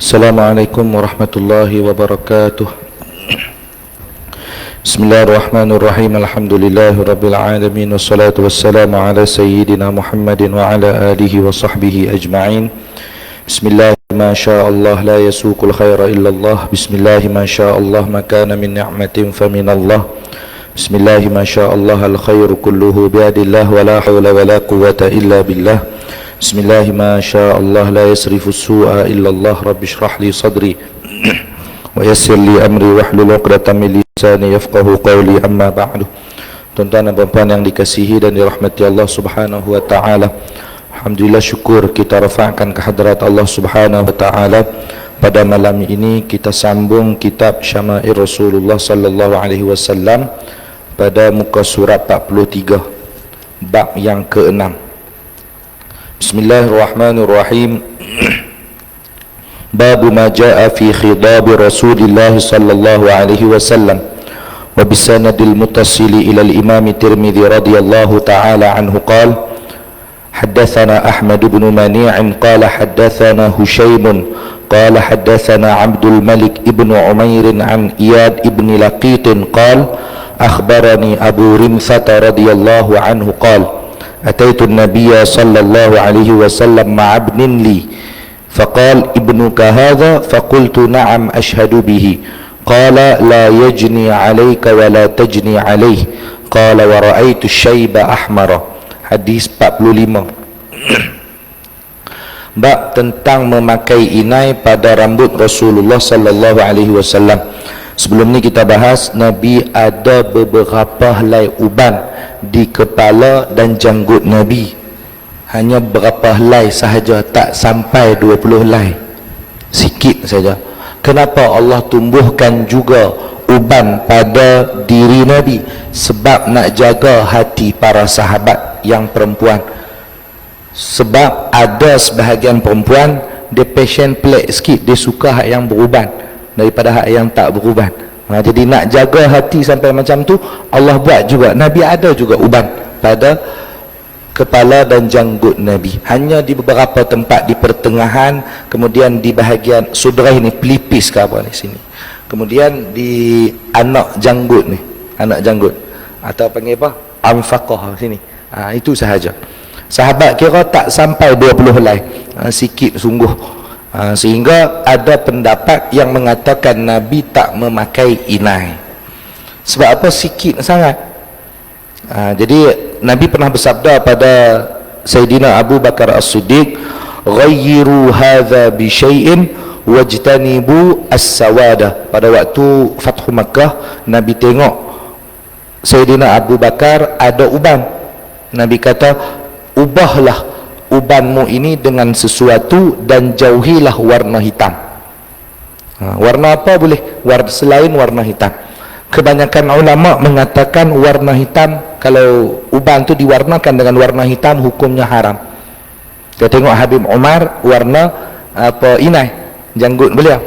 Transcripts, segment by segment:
Assalamualaikum warahmatullahi wabarakatuh. Bismillahirrahmanirrahim. Alhamdulillahi rabbil alamin. Wassalatu wassalamu ala sayyidina Muhammadin wa ala alihi wa sahbihi ajma'in. Bismillah ma sya'allah la yasuqul khaira illallah. Bismillah ma sya'allah ma kana min ni'matin faminallah. Bismillah ma sya'allah al khairu kulluhu biadillah wa la hawla wa la quwwata illa billah. Bismillah ma sya'allah la yasrifu su'a illallah. Rabbi shrah li sadri wa yassir li amri wahlul 'uqdatam min lisani yafqahu qawli, amma ba'du. Tuan-tuan dan puan-puan yang dikasihi dan dirahmati Allah Subhanahu wa taala. Alhamdulillah, syukur kita rafa'kan ke hadrat Allah Subhanahu wa taala. Pada malam ini kita sambung kitab Syama'il Rasulullah sallallahu alaihi wasallam pada muka surat 43, bab yang ke-6. Bismillahirrahmanirrahim. Babu ma jaa fi khidab Rasulillah sallallahu alaihi wasallam wa bisanadil muttasili ila al-Imam Tirmidzi radhiyallahu ta'ala anhu qala haddatsana Ahmad ibn Mani' qala haddatsana Hushaym qala haddatsana Abdul Malik ibn Umair an Iyad ibn Laqit qala akhbarani Abu Rimsah radhiyallahu anhu qala أتيت النبي صلى الله عليه وسلم مع ابن لي فقال ابنك هذا فقلت نعم أشهد به قال لا يجني عليك ولا تجني عليه قال ورأيت الشيب أحمر. Hadis 45. Bab tentang memakai inai pada rambut Rasulullah sallallahu alaihi wasallam. Sebelum ni kita bahas Nabi ada beberapa helai uban di kepala dan janggut Nabi. Hanya berapa helai sahaja, tak sampai 20 helai, sikit saja. Kenapa Allah tumbuhkan juga uban pada diri Nabi? Sebab nak jaga hati para sahabat yang perempuan. Sebab ada sebahagian perempuan dia passion pelik sikit, dia suka hak yang beruban daripada hak yang tak beruban. Jadi nak jaga hati sampai macam tu, Allah buat juga. Nabi ada juga uban pada kepala dan janggut Nabi. Hanya di beberapa tempat di pertengahan, kemudian di bahagian sudrah ni, pelipis ke apa ni sini. Kemudian di anak janggut ni, anak janggut atau panggil apa? Anfaqah sini. Itu sahaja. Sahabat kira tak sampai 20 helai. Sikit sungguh. Sehingga ada pendapat yang mengatakan Nabi tak memakai inai. Sebab apa? Sikit sangat. Jadi Nabi pernah bersabda pada Sayyidina Abu Bakar As-Siddiq, ghayyiru hadha bi syai'in wajtanibu as-sawada. Pada waktu Fathu Makkah, Nabi tengok Sayyidina Abu Bakar ada uban. Nabi kata, ubahlah ubanmu ini dengan sesuatu dan jauhilah warna hitam. Warna apa boleh? Selain warna hitam. Kebanyakan ulama mengatakan warna hitam, kalau uban tu diwarnakan dengan warna hitam, hukumnya haram. Kita tengok Habib Umar, warna apa, inai janggut beliau,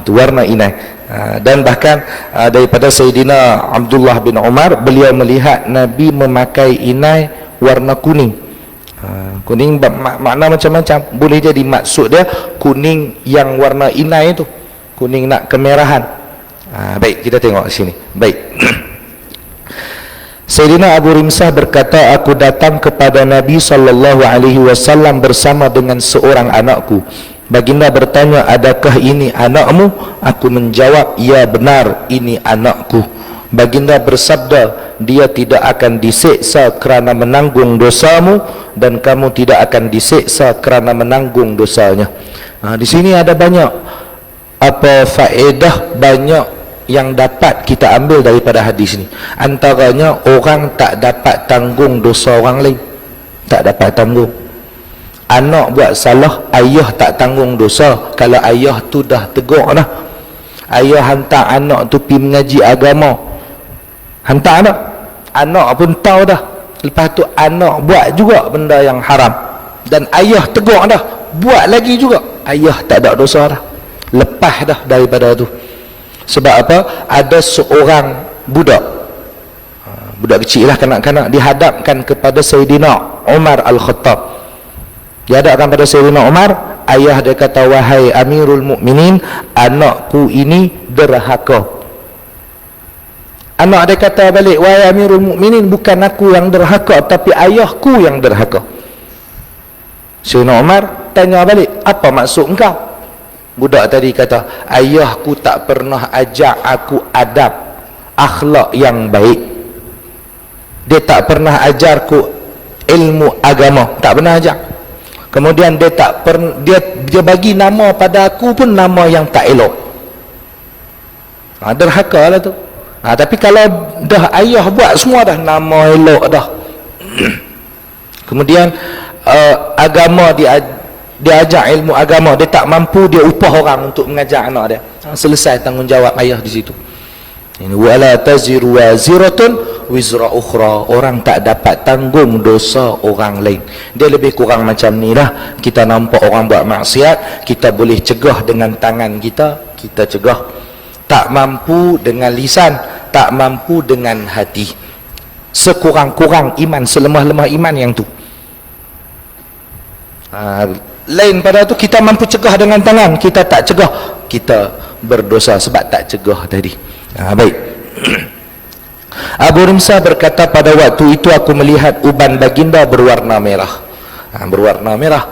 tu warna inai. Dan bahkan daripada Sayyidina Abdullah bin Umar, beliau melihat Nabi memakai inai warna kuning. Kuning makna macam-macam. Boleh jadi maksud dia kuning yang warna inai itu, kuning nak kemerahan. Baik, kita tengok sini. Baik. Sayyidina Abu Rimsah berkata, aku datang kepada Nabi sallallahu alaihi wasallam bersama dengan seorang anakku. Baginda bertanya, adakah ini anakmu? Aku menjawab, ya benar, ini anakku. Baginda bersabda, dia tidak akan diseksa kerana menanggung dosamu, dan kamu tidak akan diseksa kerana menanggung dosanya. Di sini ada banyak faedah, banyak yang dapat kita ambil daripada hadis ni. Antaranya, orang tak dapat tanggung dosa orang lain, tak dapat tanggung. Anak buat salah, ayah tak tanggung dosa. Kalau ayah tu dah tegur dah, ayah hantar anak tu pergi mengaji agama, hantar anak pun tahu dah, lepas tu anak buat juga benda yang haram, dan ayah tegur dah, buat lagi juga, ayah tak ada dosa dah, lepas dah daripada tu. Sebab apa? Ada seorang budak kecil lah, kanak-kanak, dihadapkan kepada Sayyidina Umar Al-Khattab. dihadapkan pada Sayyidina Umar. Ayah dia kata, wahai Amirul Mukminin, anakku ini derhaka. Anak dia kata balik, wahai Amirul Mukminin, bukan aku yang derhaka, tapi ayahku yang derhaka. Sayyidina Umar tanya balik, apa maksud engkau? Budak tadi kata, ayahku tak pernah ajak aku adab, akhlak yang baik. Dia tak pernah ajarku ilmu agama, tak pernah ajar. Kemudian dia bagi nama pada aku pun nama yang tak elok. Derhaka lah tu. Tapi kalau dah ayah buat semua dah nama elok dah. Kemudian agama dia ajar ilmu agama, dia tak mampu, dia upah orang untuk mengajar anak dia. Selesai tanggungjawab ayah di situ. Ini wala taziru waziratun wizra ukhra. Orang tak dapat tanggung dosa orang lain. Dia lebih kurang macam ni lah. Kita nampak orang buat maksiat, kita boleh cegah dengan tangan kita, kita cegah. Tak mampu dengan lisan, tak mampu dengan hati. Sekurang-kurang iman, selemah-lemah iman yang tu. Lain pada tu, kita mampu cegah dengan tangan, kita tak cegah, kita berdosa sebab tak cegah tadi. Baik. Abu Rimsah berkata, pada waktu itu aku melihat uban baginda berwarna merah. Berwarna merah.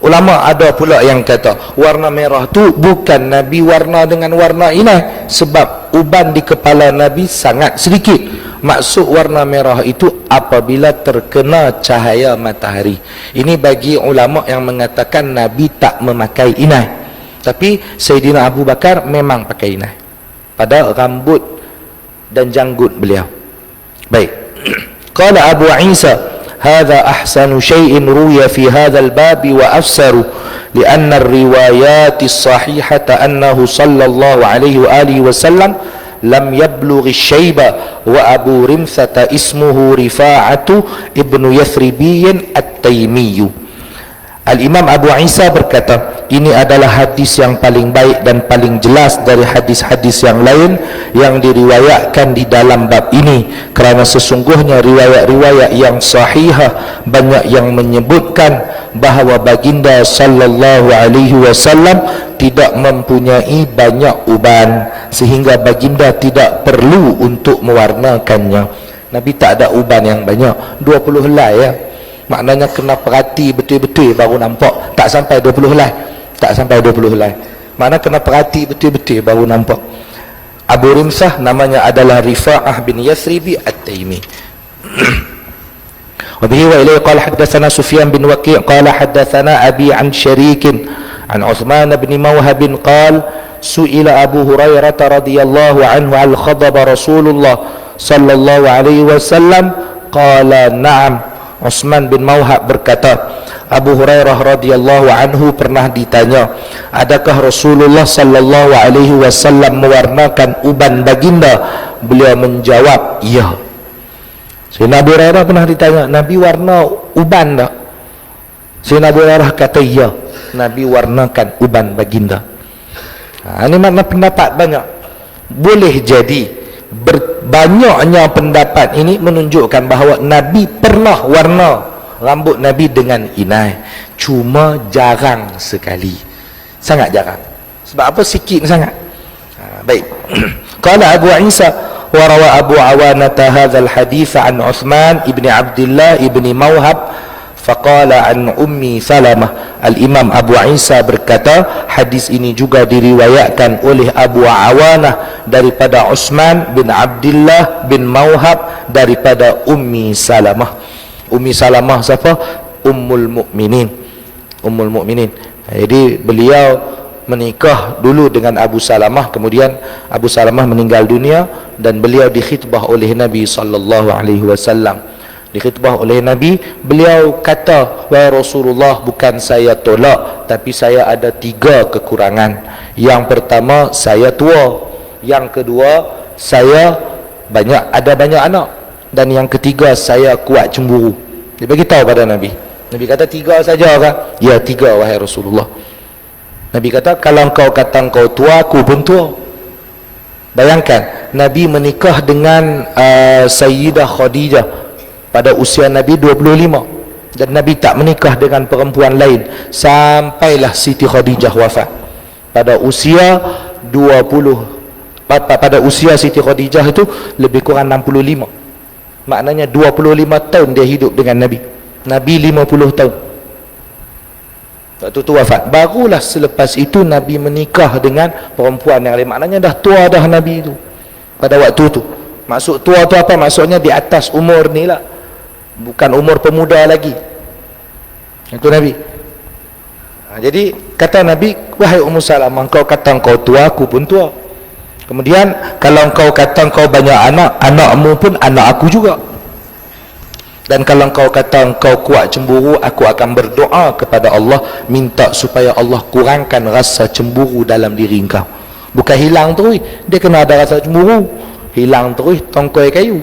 Ulama ada pula yang kata warna merah tu bukan Nabi warna dengan warna inai, sebab uban di kepala Nabi sangat sedikit. Maksud warna merah itu apabila terkena cahaya matahari. Ini bagi ulama yang mengatakan Nabi tak memakai inai, tapi Sayyidina Abu Bakar memang pakai inai pada rambut dan janggut beliau. Baik. Qala Abu Isa, hadha ahsanu syai'in ruya fi hadzal bab wa afsaru lianna ar-riwayat as-sahihata annahu sallallahu alaihi wa alihi wasallam lam yablugh asy-syaiba wa Abu Rimsata ismuhu Rifa'atu ibnu Yathribiyyin at-Taimiyyu. Al-Imam Abu Isa berkata, ini adalah hadis yang paling baik dan paling jelas dari hadis-hadis yang lain yang diriwayatkan di dalam bab ini, kerana sesungguhnya riwayat-riwayat yang sahihah banyak yang menyebutkan bahawa baginda sallallahu alaihi wasallam tidak mempunyai banyak uban sehingga baginda tidak perlu untuk mewarnakannya. Nabi tak ada uban yang banyak, 20 helai ya. Maknanya kena perhati betul-betul baru nampak. Tak sampai 20 helai, tak sampai 20 helai. Maknanya kena perhati betul-betul baru nampak. Abu Rimsah namanya adalah Rifa'ah bin Yathribi at-Taimi. Wa bihi wa ilayhi qala haddatsana Sufyan bin Waqi' qala haddatsana Abi an Syariq an Uthman bin Mawhab qala su'ila Abu Hurairah radhiyallahu anhu al khadaba Rasulullah sallallahu alaihi wasallam qala na'am. Uthman bin Mawhab berkata, Abu Hurairah radhiyallahu anhu pernah ditanya, adakah Rasulullah sallallahu alaihi wasallam mewarnakan uban baginda? Beliau menjawab, ya. Sayyidina Abu Hurairah pernah ditanya, Nabi warna uban tak? Sayyidina Abu Hurairah kata, ya, Nabi warnakan uban baginda. Ini makna pendapat banyak. Boleh jadi banyaknya pendapat ini menunjukkan bahawa Nabi pernah warna rambut Nabi dengan inai, cuma jarang sekali, sangat jarang. Sebab apa? Sikit sangat. Baik. Qala Abu Isa wa rawa Abu Awanah hadzal hadits an Uthman ibni Abdullah ibni Mawhab faqala an Ummi Salamah. Al-Imam Abu Isa berkata, hadis ini juga diriwayatkan oleh Abu Awanah daripada Uthman bin Abdullah bin Mawhab daripada Ummi Salamah. Ummi Salamah siapa? Ummul Mukminin. Ummul Mukminin. Jadi beliau menikah dulu dengan Abu Salamah, kemudian Abu Salamah meninggal dunia dan beliau dikhitbah oleh Nabi sallallahu alaihi wasallam. Dikhitbah oleh Nabi, beliau kata, wahai Rasulullah, bukan saya tolak, tapi saya ada 3 kekurangan. Yang pertama, saya tua. Yang kedua, saya ada banyak anak. Dan yang ketiga, saya kuat cemburu. Dia beritahu pada Nabi. Nabi kata 3 saja kan? Ya, 3 wahai Rasulullah. Nabi kata, kalau kau kata kau tua, aku pun tua. Bayangkan, Nabi menikah dengan Sayyidah Khadijah pada usia Nabi 25. dan Nabi tak menikah dengan perempuan lain sampailah Siti Khadijah wafat pada usia 20. Pada usia Siti Khadijah itu lebih kurang 65, maknanya 25 tahun dia hidup dengan Nabi. Nabi 50 tahun waktu tu wafat. Barulah selepas itu Nabi menikah dengan perempuan yang lain, maknanya dah tua dah Nabi itu pada waktu tu. Maksud tua tu apa? Maksudnya di atas umur ni lah, bukan umur pemuda lagi. Itu Nabi. Jadi kata Nabi, wahai Ummu Salamah, engkau kata engkau tua, aku pun tua. Kemudian kalau engkau kata engkau banyak anak, anakmu pun anak aku juga. Dan kalau engkau kata engkau kuat cemburu, aku akan berdoa kepada Allah, minta supaya Allah kurangkan rasa cemburu dalam diri engkau. Bukan hilang terus, dia kena ada rasa cemburu. Hilang terus tongkoi kayu,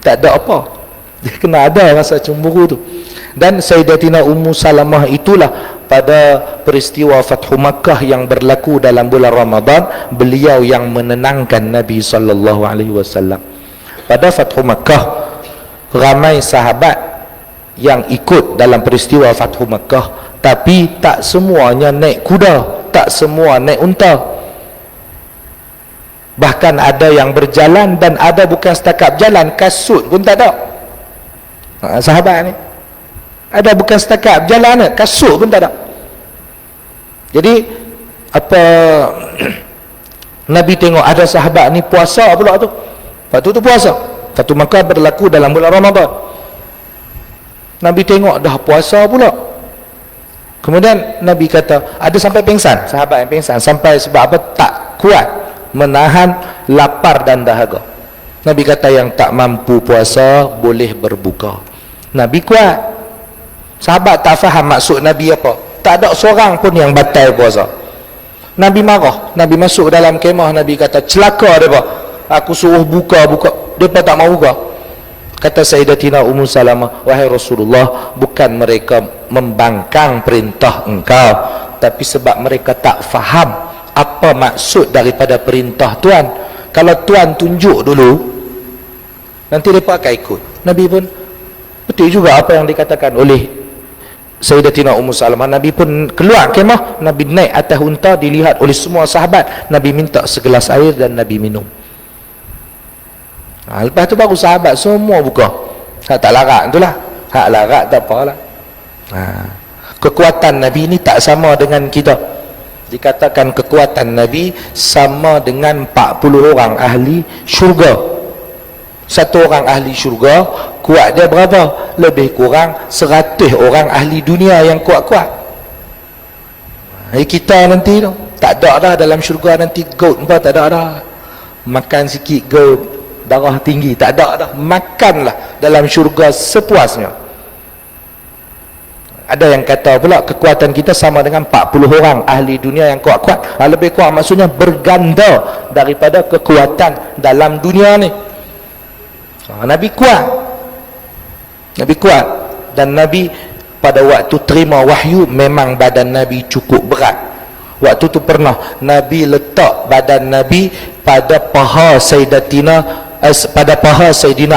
tak ada apa, dia kena ada rasa cemburu tu. Dan Sayyidatina Ummu Salamah itulah pada peristiwa Fathu Makkah yang berlaku dalam bulan Ramadan, beliau yang menenangkan Nabi SAW. Pada Fathu Makkah, ramai sahabat yang ikut dalam peristiwa Fathu Makkah, tapi tak semuanya naik kuda, tak semua naik unta. Bahkan ada yang berjalan, dan ada bukan setakat jalan, kasut pun tak ada. Sahabat ni ada bukan setakat jalan, kasut pun tak ada. Jadi apa Nabi tengok ada sahabat ni puasa pula tu. Waktu tu puasa, Fathu Makkah berlaku dalam bulan Ramadan. Nabi tengok dah puasa pula. Kemudian Nabi kata, ada sampai pingsan, sahabat yang pingsan sampai sebab apa? Tak kuat menahan lapar dan dahaga. Nabi kata yang tak mampu puasa boleh berbuka. Nabi kuat. Sahabat tak faham maksud Nabi apa. Tak ada seorang pun yang batal puasa. Nabi marah. Nabi masuk dalam kemah, Nabi kata, celaka mereka, aku suruh buka, mereka tak mau buka. Kata Sayyidatina Ummu Salamah, wahai Rasulullah, bukan mereka membangkang perintah engkau, tapi sebab mereka tak faham apa maksud daripada perintah Tuhan. Kalau Tuhan tunjuk dulu, nanti mereka akan ikut. Nabi pun betul juga apa yang dikatakan oleh Sayyidatina Ummu Salamah. Nabi pun keluar kemah, Nabi naik atas unta, dilihat oleh semua sahabat. Nabi minta segelas air dan Nabi minum. Lepas tu baru sahabat semua buka. Hak tak larat itulah, hak larat tak apalah. Kekuatan Nabi ni tak sama dengan kita. Dikatakan kekuatan Nabi sama dengan 40 orang ahli syurga. Satu orang ahli syurga kuat dia berapa? Lebih kurang 100 orang ahli dunia yang kuat-kuat. Kita nanti tu tak ada dah dalam syurga nanti goat apa, tak ada dah. Makan sikit goat, darah tinggi, tak ada dah. Makanlah dalam syurga sepuasnya. Ada yang kata pula kekuatan kita sama dengan 40 orang ahli dunia yang kuat-kuat. Lebih kuat maksudnya berganda daripada kekuatan dalam dunia ni. Nabi kuat. Nabi kuat. Dan Nabi pada waktu terima wahyu memang badan Nabi cukup berat. Waktu tu pernah Nabi letak badan Nabi pada paha Sayyidina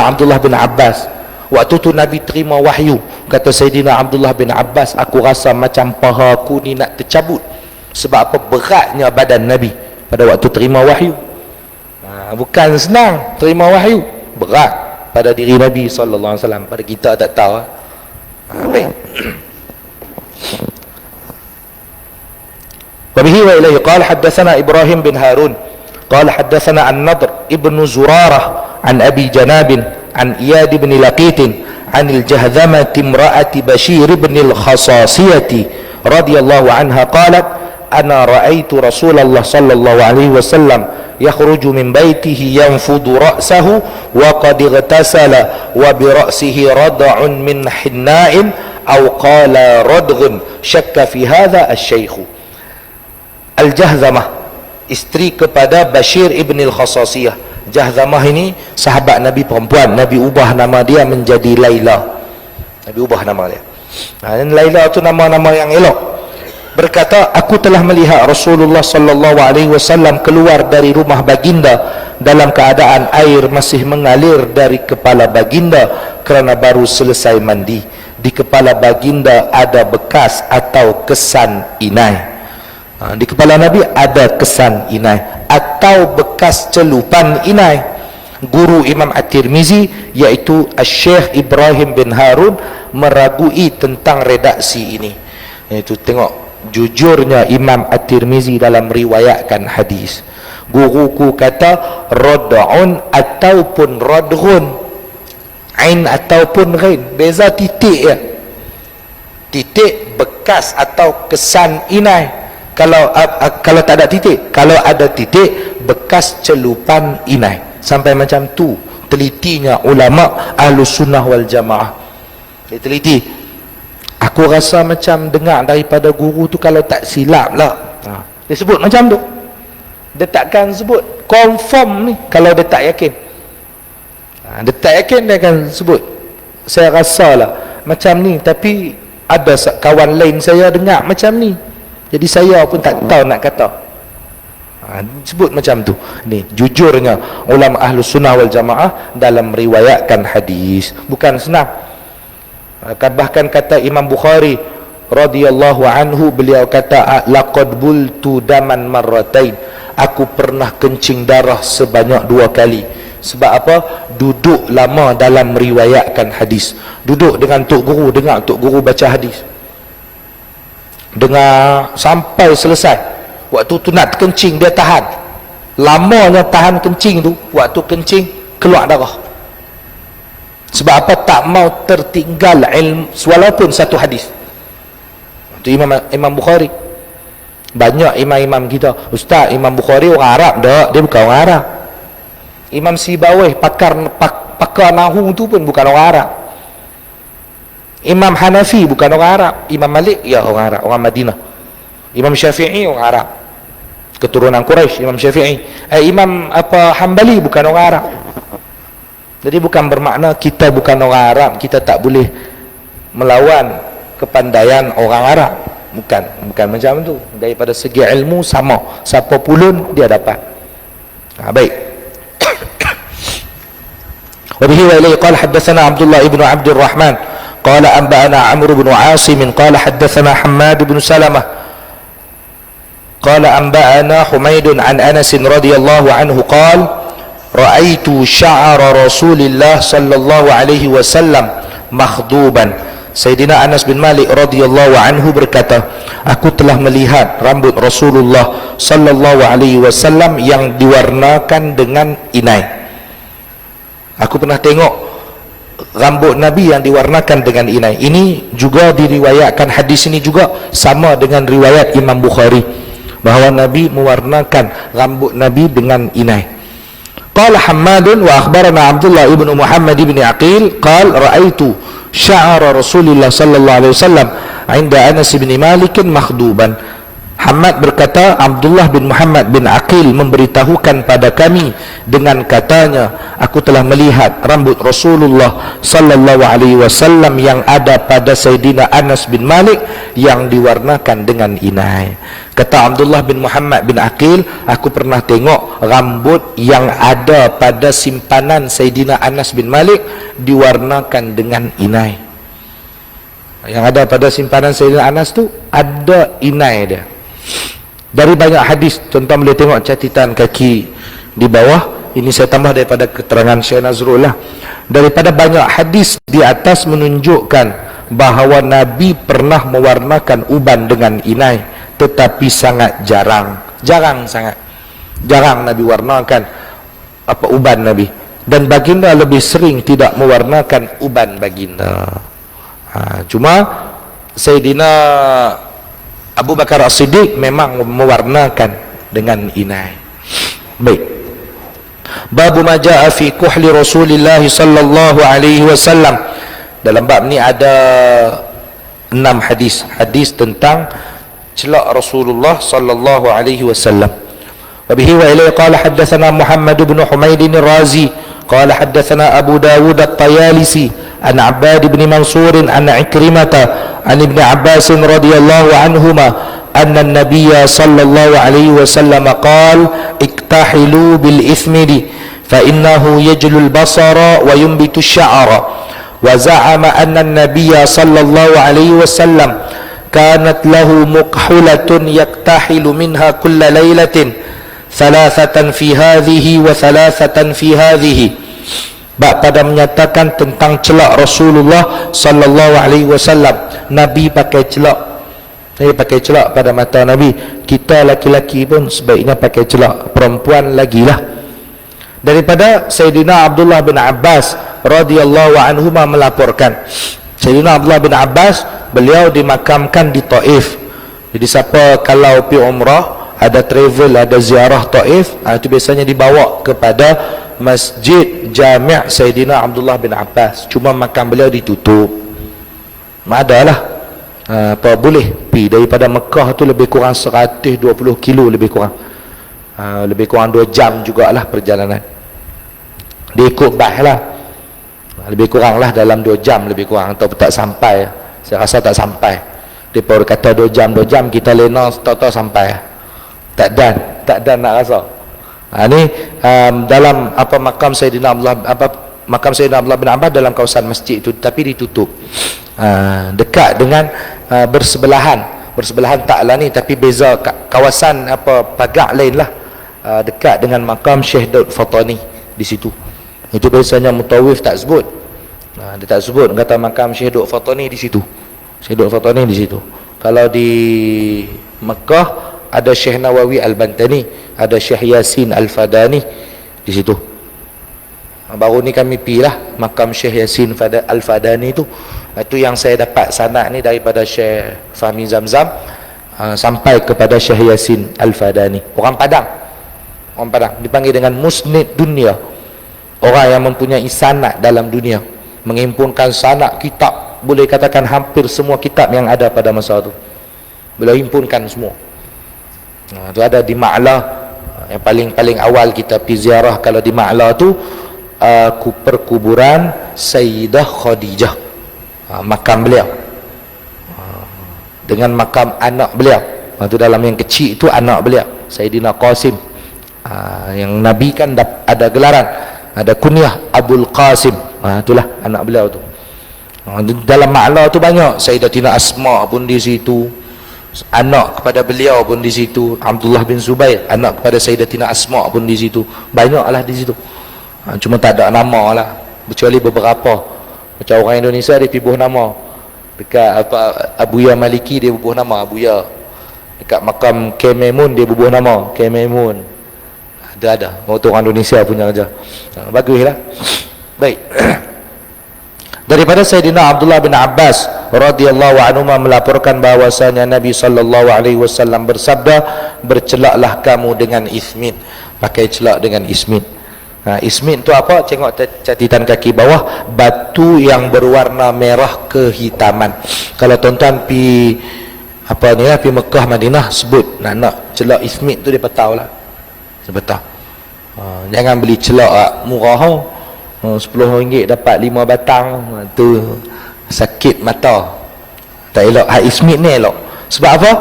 Abdullah bin Abbas. Waktu tu Nabi terima wahyu, kata Sayyidina Abdullah bin Abbas, aku rasa macam paha aku ni nak tercabut. Sebab apa? Beratnya badan Nabi pada waktu terima wahyu. Bukan senang terima wahyu, berat pada diri Nabi SAW. Pada kita tak tahu. Baik. Wabihi wa ilaihi qala haddatsana Ibrahim bin Harun qala haddatsana An-Nadr ibnu Zurarah an Abi Janabin an Iyad bin Laqit an al-Jahdhamah imra'ati Bashir bin al-Khasasiyah radhiyallahu anha qalat ana ra'aitu Rasulullah sallallahu alaihi wasallam yakhruju min baitihi yanfudu ra'sahu wa qad igtasala wa bi ra'sihi rad'un min hinna'in aw qala radghun syakka fi hadha asy-syaikh. Al-Jahdhamah isteri kepada Bashir ibn al-Khasasiyah. Jahdhamah ini sahabat Nabi perempuan. Nabi ubah nama dia menjadi Laila. Nabi ubah nama dia. Laila tu nama-nama yang elok. Berkata, aku telah melihat Rasulullah sallallahu alaihi wasallam keluar dari rumah baginda dalam keadaan air masih mengalir dari kepala baginda kerana baru selesai mandi. di kepala baginda ada bekas atau kesan inai. Di kepala Nabi ada kesan inai atau bekas celupan inai. Guru Imam At-Tirmizi iaitu Syekh Ibrahim bin Harun meragui tentang redaksi ini. Itu tengok jujurnya Imam At-Tirmizi dalam riwayatkan hadis. Guruku kata rad'un ataupun radghun, ain ataupun ghain, beza titik ya. Titik bekas atau kesan inai. Kalau tak ada titik, kalau ada titik bekas celupan inai. Sampai macam tu telitinya ulama Ahlus Sunnah wal Jamaah. Dia teliti. Aku rasa macam dengar daripada guru tu, kalau tak silap lah. Dia sebut macam tu. Dia takkan sebut confirm ni kalau dia tak yakin. Dia tak yakin dia akan sebut saya rasa lah macam ni, tapi ada kawan lain saya dengar macam ni, jadi saya pun tak tahu nak kata. Sebut macam tu. Ni jujurnya ulama Ahlus Sunnah wal Jamaah dalam riwayatkan hadis. Bukan senang. Bahkan kata Imam Bukhari radhiyallahu anhu, beliau kata laqad bultu daman marratain, aku pernah kencing darah sebanyak 2 kali. Sebab apa? Duduk lama dalam riwayatkan hadis. Duduk dengan tok guru, dengar tok guru baca hadis, dengar sampai selesai. Waktu tu nak kencing dia tahan, lamanya tahan kencing tu. Waktu kencing keluar darah. Sebab apa? Tak mau tertinggal ilmu walaupun satu hadis. Itu Imam Bukhari. Banyak imam-imam kita, Ustaz, Imam Bukhari orang Arab tak? Dia bukan orang Arab. Imam Sibawih pakar nahu tu pun bukan orang Arab. Imam Hanafi bukan orang Arab. Imam Malik ya orang Arab, orang Madinah. Imam Syafi'i orang Arab, keturunan Quraisy. Imam Syafi'i. Imam Hambali bukan orang Arab. Jadi bukan bermakna kita bukan orang Arab, kita tak boleh melawan kepandaian orang Arab. Bukan macam tu. Daripada segi ilmu sama, siapa pulun dia dapat. Baik. Wa bihi wa ilayhi qala haddatsana Abdullah ibn Abdul Rahman qala anba'ana Amr ibn Asim qala haddatsana Hammad ibn Salamah qala anba'ana Humaid an Anas radhiyallahu anhu qala ra'aitu sya'ra Rasulillah sallallahu alaihi wasallam makhduban. Sayyidina Anas bin Malik radhiyallahu anhu berkata, aku telah melihat rambut Rasulullah sallallahu alaihi wasallam yang diwarnakan dengan inai. Aku pernah tengok rambut Nabi yang diwarnakan dengan inai. Ini juga diriwayatkan, hadis ini juga sama dengan riwayat Imam Bukhari, bahawa Nabi mewarnakan rambut Nabi dengan inai. Qala Hammadun wa akhbarana Abdullah ibn Muhammad ibn Aqil qala ra'aitu sya'ara Rasulullah sallallahu alaihi wasallam 'inda Anas bin Malik makhduban. Hamad berkata, Abdullah bin Muhammad bin Aqil memberitahukan pada kami dengan katanya, aku telah melihat rambut Rasulullah sallallahu alaihi wasallam yang ada pada Sayyidina Anas bin Malik yang diwarnakan dengan inai. Kata Abdullah bin Muhammad bin Aqil, aku pernah tengok rambut yang ada pada simpanan Sayyidina Anas bin Malik diwarnakan dengan inai. Yang ada pada simpanan Sayyidina Anas tu ada inai dia. Dari banyak hadis, tuan-tuan boleh tengok catatan kaki di bawah. Ini saya tambah daripada keterangan Syekh Nazrul lah. Daripada banyak hadis di atas menunjukkan bahawa Nabi pernah mewarnakan uban dengan inai, tetapi sangat jarang sangat jarang Nabi warnakan uban Nabi. Dan baginda lebih sering tidak mewarnakan uban baginda. Cuma Sayyidina Abu Bakar As-Siddiq memang mewarnakan dengan inai. Baik. Bab ma jaa fi kuhli Rasulillah sallallahu alaihi wasallam. Dalam bab ni ada 6 hadis tentang celak Rasulullah sallallahu alaihi wasallam. Wa bihi wa ilayhi qala haddatsana Muhammad bin Humaid ar-Razi qala haddatsana Abu Dawud at-Tayalisi an Abbad bin Mansur an Ikrimah عن ابن عباس رضي الله عنهما أن النبي صلى الله عليه وسلم قال اكتحلوا بالإثمد فإنه يجل البصر وينبت الشعر wa za'ama anna an-nabiyya sallallahu alaihi wasallam kanat lahu muqhulatun yaktahilu minha kulla lailatin thalathatan fi hadhihi wa thalathatan fi hadhihi. Bab pada menyatakan tentang celak Rasulullah sallallahu alaihi wasallam. Nabi pakai celak. Nabi pakai celak pada mata Nabi. Kita laki-laki pun sebaiknya pakai celak, perempuan lagilah. Daripada Sayyidina Abdullah bin Abbas radhiyallahu anhuma melaporkan, Sayyidina Abdullah bin Abbas beliau dimakamkan di Taif. Jadi siapa kalau pergi umrah, ada travel, ada ziarah Taif, itu biasanya dibawa kepada Masjid Jami' Sayyidina Abdullah bin Abbas. Cuma makam beliau ditutup. Adalah apa boleh pi daripada Mekah tu lebih kurang 120 kilo lebih kurang. Lebih kurang 2 jam jugalah perjalanan. Dia ikut bah lah, lebih kurang lah dalam 2 jam lebih kurang, atau tak sampai. Saya rasa tak sampai. Dia baru kata 2 jam kita lena tahu-tahu sampai. Tak dan nak rasa. Ni dalam apa makam Sayyidina Abdullah bin Abbas dalam kawasan masjid itu, tapi ditutup. Dekat dengan bersebelahan taklah ni, tapi beza kawasan apa pagar lain lah. Dekat dengan makam Syekh Daud Fatani di situ. Itu biasanya mutawif tak sebut. Dia tak sebut, kata makam Syekh Daud Fatani di situ. Syekh Daud Fatani di situ. Kalau di Mekah ada Syekh Nawawi Al-Bantani, ada Syekh Yasin Al-Fadani di situ. Baru ni kami pilah makam Syekh Yasin Al-Fadani itu. Itu yang saya dapat sanad ni daripada Syekh Fahmi Zamzam sampai kepada Syekh Yasin Al-Fadani. Orang Padang dipanggil dengan musnid dunia, orang yang mempunyai sanad dalam dunia, menghimpunkan sanad kitab, boleh katakan hampir semua kitab yang ada pada masa itu beliau himpunkan semua. Itu ada di Ma'la, yang paling awal kita pergi ziarah kalau di Ma'la tu perkuburan Sayyidah Khadijah, makam beliau dengan makam anak beliau. Itu dalam yang kecil itu anak beliau Sayyidina Qasim. Yang Nabi kan ada gelaran, ada kunyah Abul Qasim. Itulah anak beliau tu. Dalam Ma'la tu banyak. Sayyidatina Asma pun di situ, anak kepada beliau pun di situ. Abdullah bin Zubair, anak kepada Sayyidatina Asma pun di situ. Banyaklah di situ. Cuma tak ada nama lah, kecuali beberapa. Macam orang Indonesia dia pibuh nama. Dekat Abuya Maliki dia bubuh nama Abuya. Dekat makam Kememun dia bubuh nama Kememun. Ada orang Indonesia punya aja. Baguslah. Baik. Daripada Sayyidina Abdullah bin Abbas radhiyallahu anhu melaporkan bahwasanya Nabi sallallahu alaihi wasallam bersabda, bercelaklah kamu dengan ismin. Pakai celak dengan ismin. Ismin tu apa? Tengok catatan kaki bawah, batu yang berwarna merah kehitaman. Kalau tuan-tuan pi pi Mekah Madinah sebut nak celak ismin tu dia tahu lah. Sebetul. Jangan beli celak murah RM10 dapat 5 batang, tu sakit mata. Tak elok. Ismit ni elok. Sebab apa?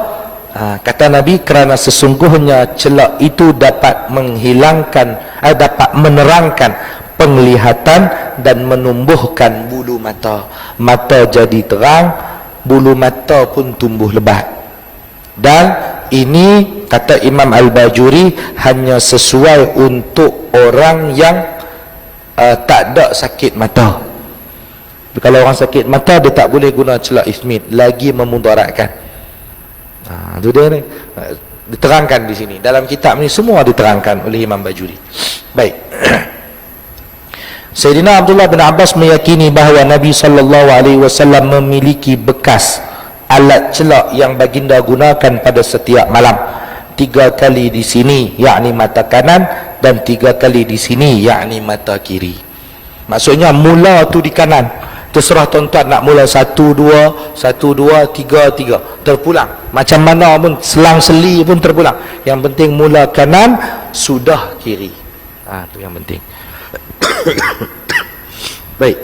Kata Nabi, kerana sesungguhnya celak itu dapat menghilangkan, dapat menerangkan penglihatan dan menumbuhkan bulu mata. Mata jadi terang, bulu mata pun tumbuh lebat. Dan ini kata Imam Al-Bajuri hanya sesuai untuk orang yang tak ada sakit mata. Kalau orang sakit mata dia tak boleh guna celak ismit, lagi memudaratkan. Itu dia ni, diterangkan di sini dalam kitab ni, semua diterangkan oleh Imam Bajuri. Baik. Sayyidina Abdullah bin Abbas meyakini bahawa Nabi sallallahu alaihi wasallam memiliki bekas alat celak yang baginda gunakan pada setiap malam. 3 kali di sini yakni mata kanan, dan 3 kali di sini yakni mata kiri. Maksudnya mula tu di kanan. Terserah tuan-tuan nak mula 1 2 1 2 3 3 terpulang. Macam mana pun selang-seli pun terpulang. Yang penting mula kanan sudah kiri. Tu yang penting. Baik.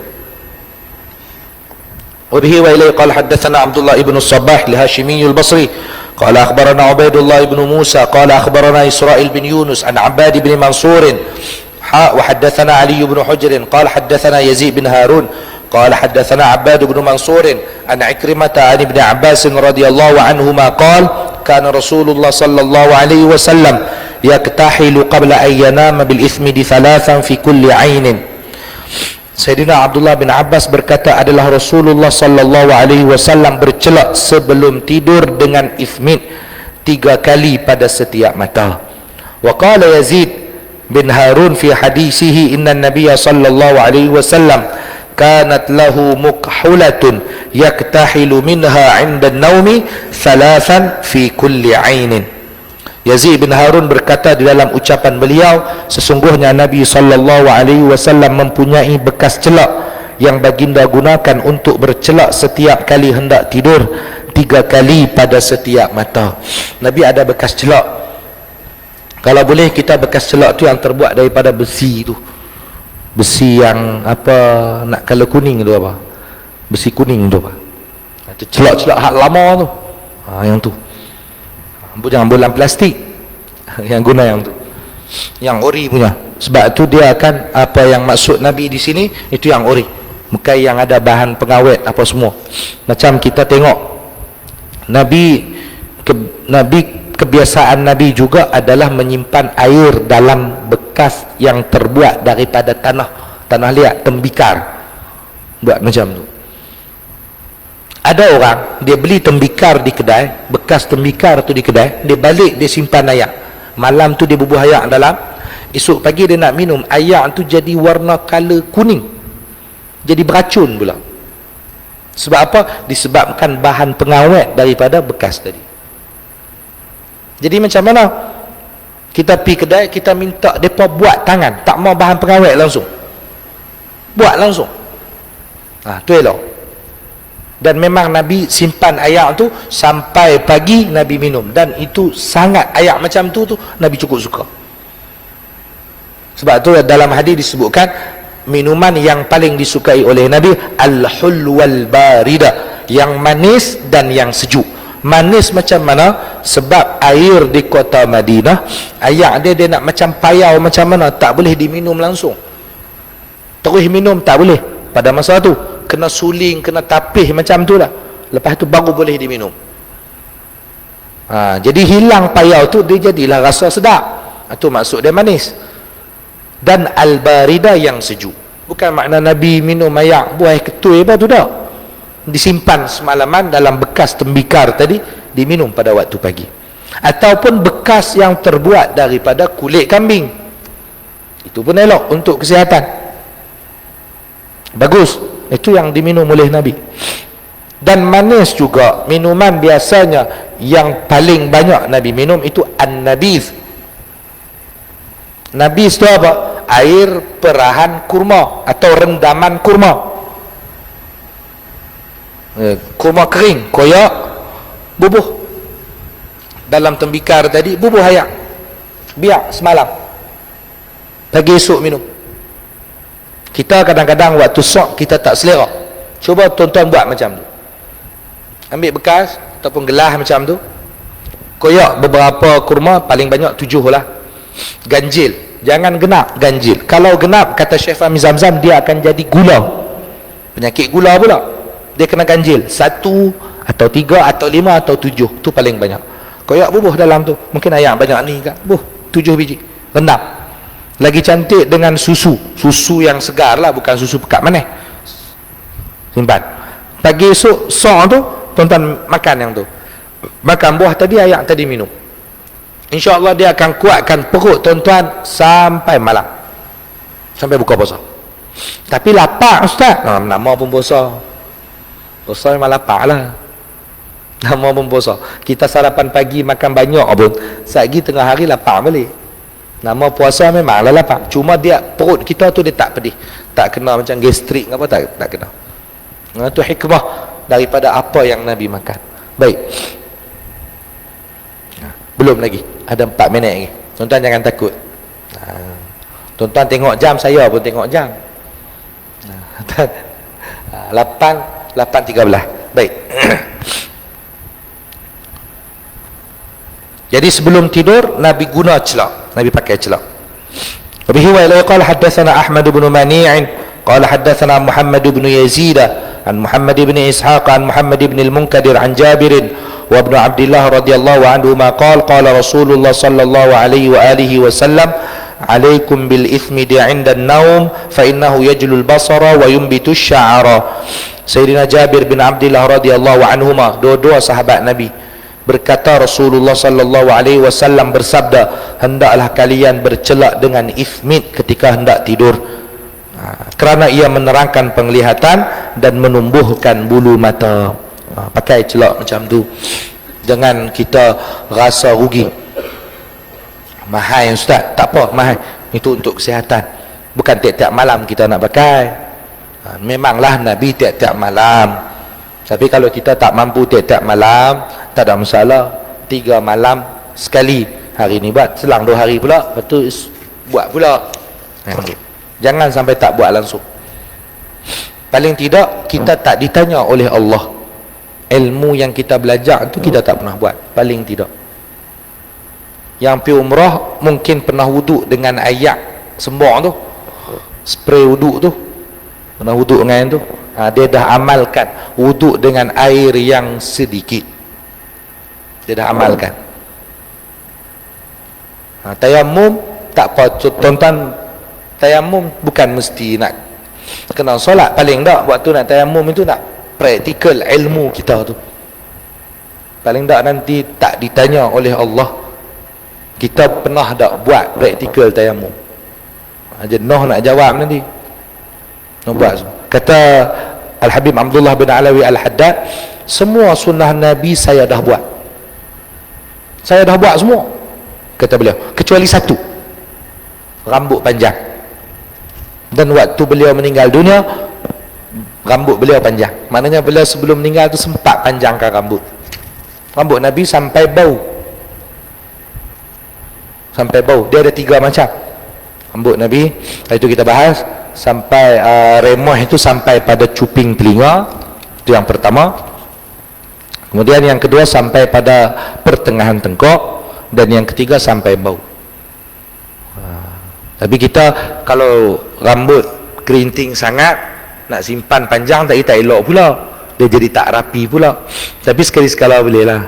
وبه وإليه قال حدثنا عبد الله بن الصباح الهاشمي البصري قال أخبرنا عبيد الله بن موسى قال أخبرنا إسرائيل بن يونس عن عباد بن منصور وحدثنا علي بن حجر قال حدثنا يزيد بن هارون Qala haddatsana Abbad bin Mansur an Ikrimah an Ibn Abbas radhiyallahu anhuma qala kana Rasulullah sallallahu alaihi wasallam yaktahilu qabla an yanama bil ithmidi thalathan fi kulli 'ainin. Sayyidina Abdullah bin Abbas berkata, adalah Rasulullah sallallahu alaihi wasallam bercelak sebelum tidur dengan ithmid 3 kali pada setiap mata. Wa qala Yazid bin Harun fi hadisihi inna an-nabiy sallallahu alaihi wasallam kanat lahu mukhulatun yaktahilu minha 'inda an-naumi thalathan fi kulli 'ainin. Yazid bin Harun berkata di dalam ucapan beliau, sesungguhnya Nabi sallallahu alaihi wasallam mempunyai bekas celak yang baginda gunakan untuk bercelak setiap kali hendak tidur 3 kali pada setiap mata. Nabi ada bekas celak. Kalau boleh kita bekas celak tu yang terbuat daripada besi tu. Besi yang apa nak color kuning tu apa? Besi kuning tu apa? Itu celak-celak hak lama tu. Yang tu. Jangan bolam plastik yang guna yang tu, yang ori punya. Sebab tu dia akan apa yang maksud Nabi di sini itu yang ori, bukan yang ada bahan pengawet apa semua. Macam kita tengok kebiasaan Nabi juga adalah menyimpan air dalam bekas yang terbuat daripada tanah liat, tembikar, buat macam tu. Ada orang dia beli tembikar di kedai, bekas tembikar tu di kedai, dia balik dia simpan ayak. Malam tu dia bubuh ayak dalam, esok pagi dia nak minum, ayak tu jadi warna color kuning, jadi beracun pula. Sebab apa? Disebabkan bahan pengawet daripada bekas tadi. Jadi macam mana kita pergi kedai, kita minta mereka buat tangan, tak mau bahan pengawet langsung, buat langsung. Tu elok. Dan memang Nabi simpan ayak tu sampai pagi Nabi minum, dan itu sangat, ayak macam tu Nabi cukup suka. Sebab tu dalam hadis disebutkan minuman yang paling disukai oleh Nabi al-hulwal barida, yang manis dan yang sejuk. Manis macam mana? Sebab air di kota Madinah, ayak dia nak macam payau macam mana, tak boleh diminum langsung. Terus minum tak boleh pada masa tu, kena suling, kena tapih macam tu lah, lepas tu baru boleh diminum. Jadi hilang payau tu, dia jadilah rasa sedap. Itu maksud dia manis. Dan al-barida yang sejuk, bukan makna Nabi minum ayak buah ketui apa tu dah, disimpan semalaman dalam bekas tembikar tadi, diminum pada waktu pagi. Ataupun bekas yang terbuat daripada kulit kambing, itu pun elok untuk kesihatan, bagus. Itu yang diminum oleh Nabi. Dan manis juga, minuman biasanya yang paling banyak Nabi minum itu an-nabiz. Nabiz itu apa? Air perahan kurma atau rendaman kurma. Kurma kering, koyak, bubuh dalam tembikar tadi, bubuh ayak, biar semalam, pagi esok minum. Kita kadang-kadang waktu sok kita tak selera. Cuba tuan-tuan buat macam tu, ambil bekas ataupun gelas macam tu, koyak beberapa kurma, paling banyak 7 lah, ganjil, jangan genap, ganjil. Kalau genap, kata Syekh Fahmi Zamzam, dia akan jadi gula, penyakit gula pula. Dia kena ganjil 1 atau 3 atau 5 atau 7, tu paling banyak. Koyak bubuh dalam tu, mungkin ayam banyak ni kan, 7 biji, rendam. Lagi cantik dengan susu yang segar lah, bukan susu pekat manis, simpan. Pagi esok sok tu tuan-tuan makan yang tu, makan buah tadi, ayak tadi, minum. InsyaAllah dia akan kuatkan perut tuan-tuan sampai malam, sampai buka puasa. Tapi lapar Ustaz, nama pun puasa memang lapar lah, nama pun puasa. Kita sarapan pagi makan banyak pun, satgi tengah hari lapar balik. Nama puasa memanglah lapar, cuma dia perut kita tu dia tak pedih, tak kena macam gastrik apa, tak kena. Itu hikmah daripada apa yang Nabi makan. Baik, belum lagi, ada 4 minit lagi. Tuan-tuan jangan takut. Tuan-tuan tengok jam, saya pun tengok jam. 8:13. Baik. Jadi sebelum tidur Nabi guna celak, Nabi pakai celak. Wabihi wa ilaihi qala haddatsana Ahmad bin Mani' Qala haddatsana Muhammad ibn Yazid an Muhammad ibn Ishaq an Muhammad ibn al-Munkadir an Jabir wa ibn Abdullah radhiyallahu anhuma qala Rasulullah sallallahu alaihi wa alihi wasallam alaikum bil ithmi di 'inda an-naum fa innahu yajlu al-basara wa yunbitu asy-sya'ra. Sayyidina Jabir bin Abdullah radhiyallahu anhuma, dua-dua sahabat Nabi, berkata Rasulullah sallallahu alaihi wasallam bersabda, hendaklah kalian bercelak dengan ithmit ketika hendak tidur, kerana ia menerangkan penglihatan dan menumbuhkan bulu mata. Pakai celak macam tu, jangan kita rasa rugi. Mahal ustaz, tak apa, mahal, itu untuk kesihatan, bukan tiap-tiap malam kita nak pakai. Memanglah Nabi tiap-tiap malam, tapi kalau kita tak mampu tiap-tiap malam, tak ada masalah, 3 malam sekali. Hari ni buat, selang 2 hari pula, lepas tu buat pula. Jangan sampai tak buat langsung. Paling tidak kita tak ditanya oleh Allah, ilmu yang kita belajar tu kita tak pernah buat. Paling tidak, yang pergi umrah mungkin pernah wuduk dengan ayak sembok tu, spray wuduk tu, pernah wuduk dengan tu, dia dah amalkan wuduk dengan air yang sedikit, dia dah amalkan. Tayamum tak apa, tuan-tuan, tayamum bukan mesti nak kena solat. Paling tak waktu nak tayamum itu nak praktikal ilmu kita tu. Paling tak nanti tak ditanya oleh Allah, kita pernah tak buat praktikal tayamum. Jenuh nak jawab nanti, nak buat. Kata Al-Habib Abdullah bin Alawi Al-Haddad, semua sunnah Nabi saya dah buat, saya dah buat semua, kata beliau, kecuali satu, rambut panjang. Dan waktu beliau meninggal dunia, rambut beliau panjang. Maknanya beliau sebelum meninggal tu sempat panjangkan rambut. Rambut Nabi sampai bau, sampai bau. Dia ada 3 macam rambut Nabi. Itu kita bahas sampai remah itu sampai pada cuping telinga, itu yang pertama. Kemudian yang kedua sampai pada pertengahan tengkok, dan yang ketiga sampai bau. Tapi kita kalau rambut kerinting sangat, nak simpan panjang tak elok pula, dia jadi tak rapi pula. Tapi sekali-sekala boleh lah,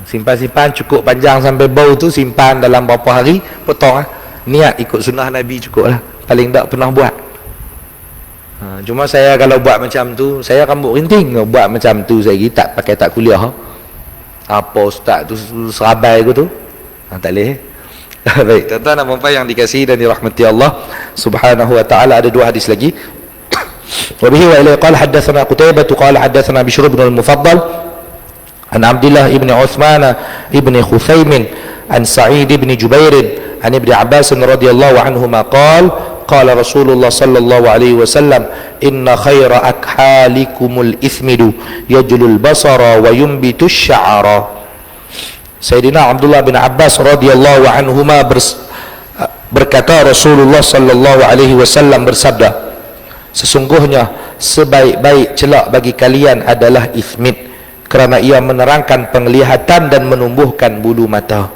simpan-simpan cukup panjang sampai bau tu, simpan dalam berapa hari, potong lah. Niat ikut sunnah Nabi cukup lah. Paling tak pernah buat. Cuma saya kalau buat macam tu, saya rambut kerinting, buat macam tu saya tak pakai, tak kuliah. Apa ustaz tu serabai ke tu, tak boleh. Baik, tuan-tuan dan puan-puan yang dikasihi dan dirahmati Allah Subhanahu wa taala, ada 2 hadis lagi. Wa bihi wa ilaihi qala haddatsana Qutaibah qala haddatsana Bishr ibn al-Mufaddal an Abdullah ibn Uthman ibn Khuthaimin an Sa'id ibn Jubair an Ibn Abbas radhiyallahu anhuma qala Rasulullah sallallahu alaihi wasallam inna khaira akhalikumul ithmidu yajlul basara wa yunbitu asy-sya'ra. Sayyidina Abdullah bin Abbas radhiyallahu anhuma berkata, Rasulullah sallallahu alaihi wasallam bersabda, sesungguhnya sebaik-baik celak bagi kalian adalah ithmit, kerana ia menerangkan penglihatan dan menumbuhkan bulu mata.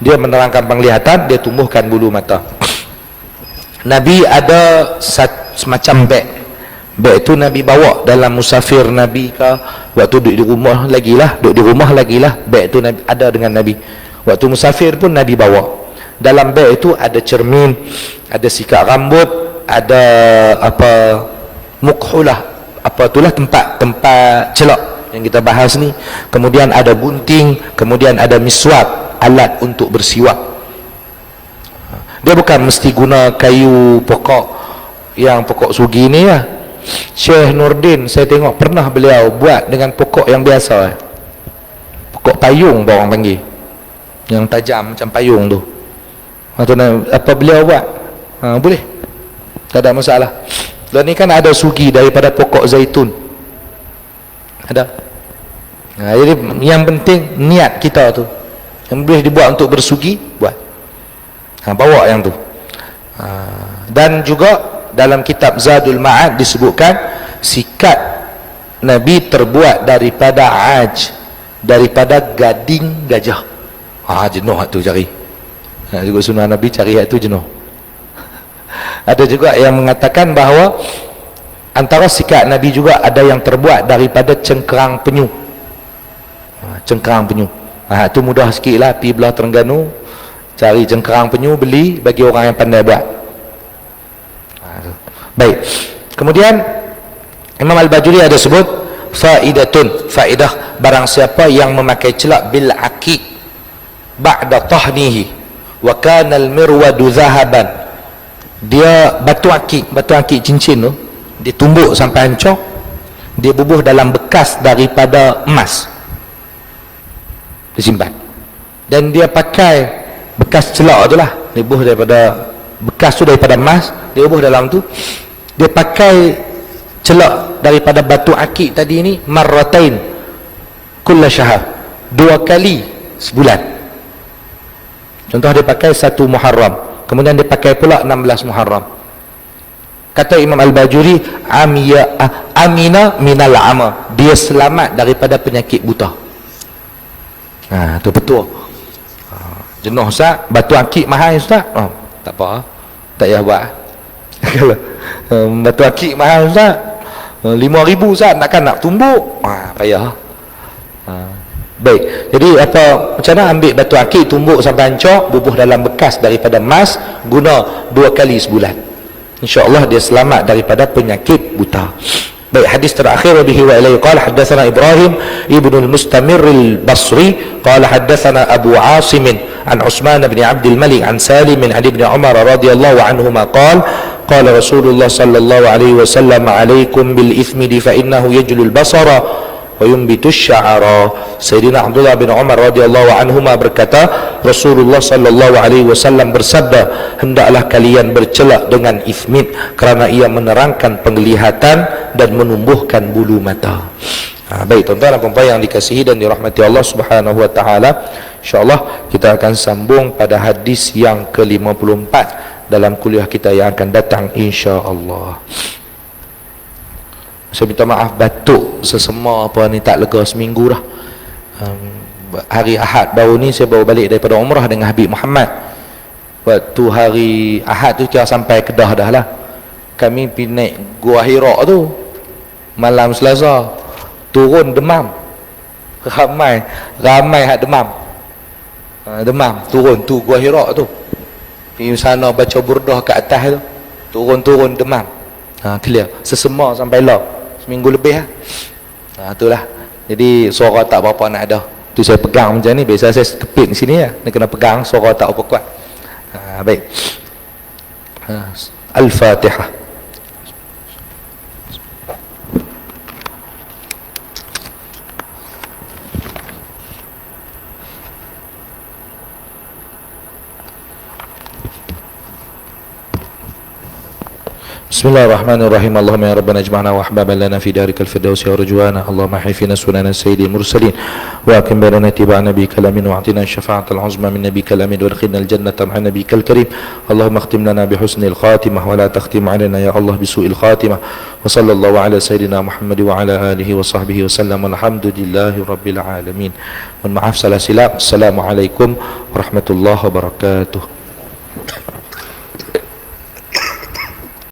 Dia menerangkan penglihatan, dia tumbuhkan bulu mata. Nabi ada semacam beg. Beg itu Nabi bawa dalam musafir Nabi ke, waktu duduk di rumah lagi lah, beg itu Nabi ada dengan Nabi. Waktu musafir pun Nabi bawa. Dalam beg itu ada cermin, ada sikat rambut, ada apa, mukhulah, apa itulah tempat celak yang kita bahas ni. Kemudian ada gunting, kemudian ada miswak, alat untuk bersiwak. Dia bukan mesti guna kayu pokok yang pokok sugi ni lah. Syekh Nurdin saya tengok pernah beliau buat dengan pokok yang biasa, pokok payung orang panggil, yang tajam macam payung tu. Apa beliau buat, boleh, tak ada masalah. Dan ni kan ada sugi daripada pokok zaitun, ada. Jadi yang penting niat kita tu, yang boleh dibuat untuk bersugi, buat. Bawa yang tu. Dan juga dalam kitab Zadul Ma'ad disebutkan sikat Nabi terbuat daripada daripada gading gajah. Jenuh tu cari. Juga sunnah Nabi cari tu jenuh. Ada juga yang mengatakan bahawa antara sikat Nabi juga ada yang terbuat daripada cengkerang penyu. Cengkerang penyu. Tu mudah sikit lah, pergi belah Terengganu, cari cengkerang penyu, beli, bagi orang yang pandai buat. Baik. Kemudian Imam Al-Bajuri ada sebut faidatun, faidah, barang siapa yang memakai celak bil aqiq ba'da tahnihi wa kana al-mirwadu zahaban, dia batu akik cincin tu dia tumbuk sampai hancur, dia bubuh dalam bekas daripada emas, disimpan, dan dia pakai bekas celak tu lah, dia bubuh daripada bekas tu, daripada emas, dia bubuh dalam tu, dia pakai celak daripada batu akik tadi ni marratain kulla syahr, 2 kali sebulan. Contoh dia pakai 1 Muharram, kemudian dia pakai pula 16 Muharram. Kata Imam Al-Bajuri, amina minal ama, dia selamat daripada penyakit buta. Tu betul. Jenuh Ustaz, batu akik mahal Ustaz. Tak apa, tak payah buat. Kalau batu akik mahal Ustaz, 5,000 Ustaz, takkan nak tumbuk. Payah. Baik, jadi macam mana ambil batu akik, tumbuk sampai hancur, bubuh dalam bekas daripada emas, guna 2 kali sebulan, InsyaAllah dia selamat daripada penyakit buta. Baik, hadis terakhir, bihi wa ilaihi qala haddatsana Ibrahim ibnu al-Mustamir al-Basri qala haddatsana Abu Asim an Utsman bin Abdul Malik an Salim an Ibn Umar radhiyallahu anhuma qala Rasulullah sallallahu alaihi wasallam alaikum bil ithmidi fa innahu yajlul basara wa yumbitu sya'ara. Sayyidina Abdullah bin Umar radhiyallahu anhuma berkata, Rasulullah sallallahu alaihi wasallam bersabda, hendaklah kalian bercelak dengan ithmid kerana ia menerangkan penglihatan dan menumbuhkan bulu mata. Baik tuan-tuan dan puan-puan yang dikasihi dan dirahmati Allah Subhanahu wa taala, insyaallah kita akan sambung pada hadis yang ke-54 dalam kuliah kita yang akan datang insyaallah. Saya minta maaf batuk sesama apa ni, tak lega seminggu dah. Hari Ahad baru ni saya baru balik daripada umrah dengan Habib Muhammad. Waktu hari Ahad tu kira sampai Kedah dah lah. Kami pergi naik Gua Hira tu malam Selasa, turun demam. Ramai hak demam. Demam turun tu Gua Hira tu. Pergi sana baca burdah kat atas tu, turun demam. Clear sesema sampai lah seminggu lebih lah. Itulah. Jadi suara tak berapa nak ada. Tu saya pegang macam ni, biasa saya kepit sini lah, dia kena pegang, suara tak apa kuat. Baik. Al-Fatihah. Bismillahirrahmanirrahim. Allahumma ya Rabbana ijma'na wa ahbaban lana fi darikal firdausi wa rujwana. Allahumma hifina sunana sayyidil mursalin wa akim bainana tiba'a nabiyyikal amin wa atina syafa'atal uzma min nabiyyikal amin wa adkhilna al-jannata ma'a nabiyyikal karim. Allahumma akhtim lana bi husnil khatimah wa la takhtim 'alaina ya Allah bi su'il khatimah. Wa sallallahu ala sayyidina Muhammad wa ala alihi wa sahbihi wa sallam. Alhamdulillahi rabbil alamin. Mohon maaf salah silap. Assalamualaikum warahmatullahi wabarakatuh.